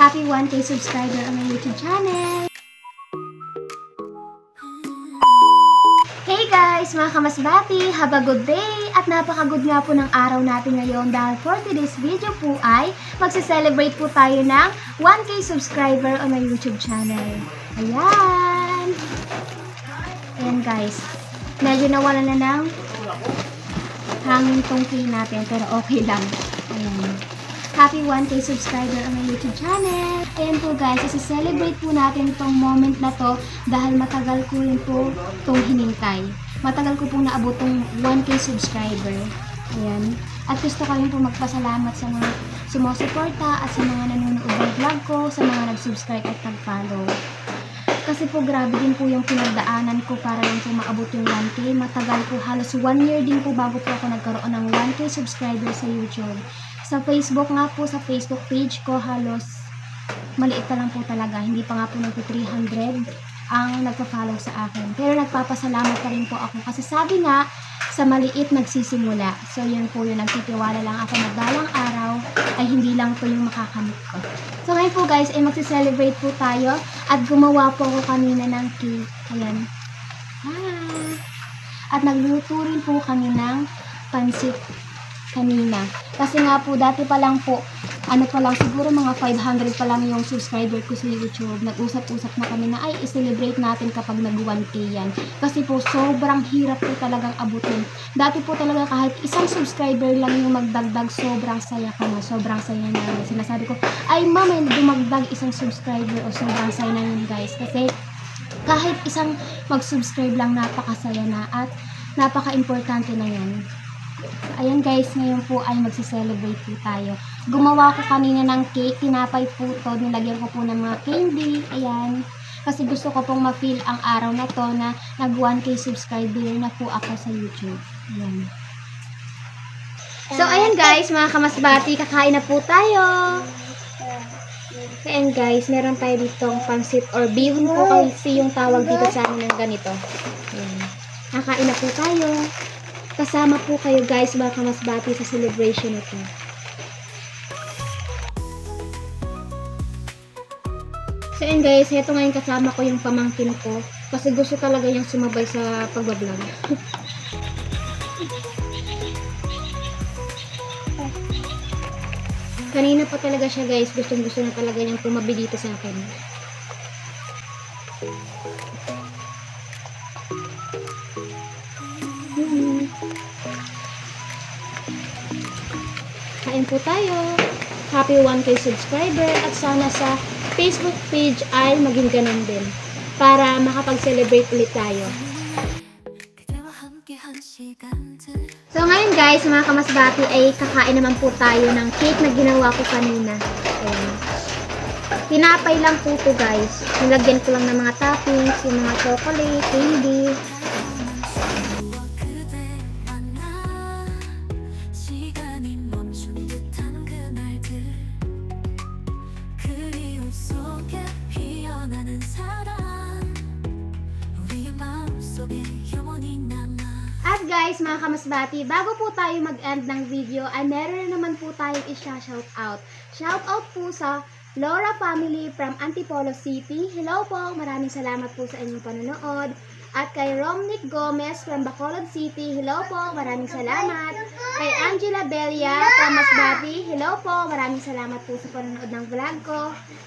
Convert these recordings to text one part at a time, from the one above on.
Happy 1K subscriber on my YouTube channel! Hey guys, mga kamasbati! Have a good day! At napaka-good nga po ng araw natin ngayon dahil for today's video po ay magse-celebrate po tayo ng 1K subscriber on my YouTube channel. Ayan! Ayan guys, medyo nawala na ng hangin tong key natin pero okay lang. Ayan. Happy 1K subscriber on my YouTube channel. Ayan po guys, isi-celebrate po natin itong moment na to dahil matagal ko rin po itong hinintay. Matagal ko pong naabot itong 1K subscriber. Ayan. At gusto ko rin po magpasalamat sa mga sumusuporta at sa mga nanonood ng vlog ko, sa mga nag-subscribe at nag-follow. Kasi po grabe din po yung pinagdaanan ko para lang po maabot yung 1K. Matagal po, halos 1 year din po bago po ako nagkaroon ng 1K subscriber sa YouTube. Sa Facebook nga po, sa Facebook page ko, halos maliit pa lang po talaga. Hindi pa nga po nag-300 ang nagpa-follow sa akin. Pero nagpapasalamat pa rin po ako kasi sabi nga, sa maliit nagsisimula. So yun po yun, nagtitiwala lang ako na balang araw ay hindi lang po yung makakamit ko. So ngayon po guys, ay magsi-celebrate po tayo at gumawa po ako kanina ng cake. Ayan. At nagluto rin po kami ng pansit kanina. Kasi nga po, dati pa lang po, ano pa lang, siguro mga 500 pa lang yung subscriber ko sa YouTube. Nag-usap-usap na kami na, ay, i-celebrate natin kapag nag-1K yan. Kasi po, sobrang hirap po talagang abutin. Dati po talaga kahit isang subscriber lang yung magdagdag, sobrang saya ka na. Sobrang saya na. Sinasabi ko, ay, mama, dumagdag isang subscriber o sobrang saya na yun, guys. Kasi kahit isang mag-subscribe lang, napakasaya na at napaka-importante na yan. Ayan guys, ngayon po ay magsi-celebrate po tayo. Gumawa ko kanina ng cake, tinapay po to, nilagyan ko po ng mga candy, ayan. Kasi gusto ko pong ma-feel ang araw na to na nag 1K subscriber na po ako sa YouTube. Ayan. So ayan guys, mga kamasbati, kakain na po tayo. Ayan guys, meron tayo ditong pansit or bihon po kasi yung tawag dito sa amin ng ganito. Ayan. Kakain na po tayo. Kasama po kayo guys, mga kamasbati sa celebration ito. So yun guys, ito ngayon kasama ko yung pamangkin ko. Kasi gusto talaga yung sumabay sa pagbablog. Kanina pa talaga siya guys, gustong gusto na talaga niyang tumabi dito sa akin. Kain po tayo. Happy 1K subscriber at sana sa Facebook page ay maging ganun din para makapag-celebrate ulit tayo. So ngayon guys, mga kamasbati ay kakain naman po tayo ng cake na ginawa ko kanina. Ayan. Tinapay lang po ito guys. Nilagyan ko lang ng mga toppings, yung mga chocolate, candy. At guys, mga kamasbati, bago po tayo mag-end ng video, ay meron naman po tayong i-shoutout. Shoutout po sa Laura family from Antipolo City. Hello po, maraming salamat po sa inyong panonood. At kay Romnick Gomez from Bacolod City, hello po, maraming salamat. Kay Angela Belia from Masbati, hello po, maraming salamat po sa panonood ng vlog ko.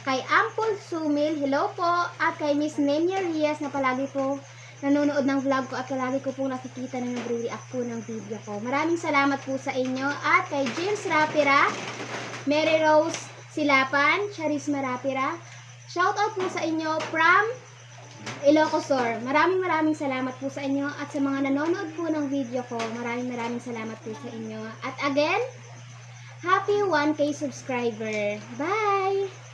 Kay Ampul Sumil, hello po. At kay Miss Nemia Rias na palagi po nanonood ng vlog ko at palagi ko pong nakikita na nagre-react po ng video ko. Maraming salamat po sa inyo. At kay James Rapira, Mary Rose Silapan, Charisma Rapira, shoutout po sa inyo from Ilocos Sur. Maraming salamat po sa inyo at sa mga nanonood po ng video ko, maraming salamat po sa inyo. At again, happy 1K subscriber. Bye!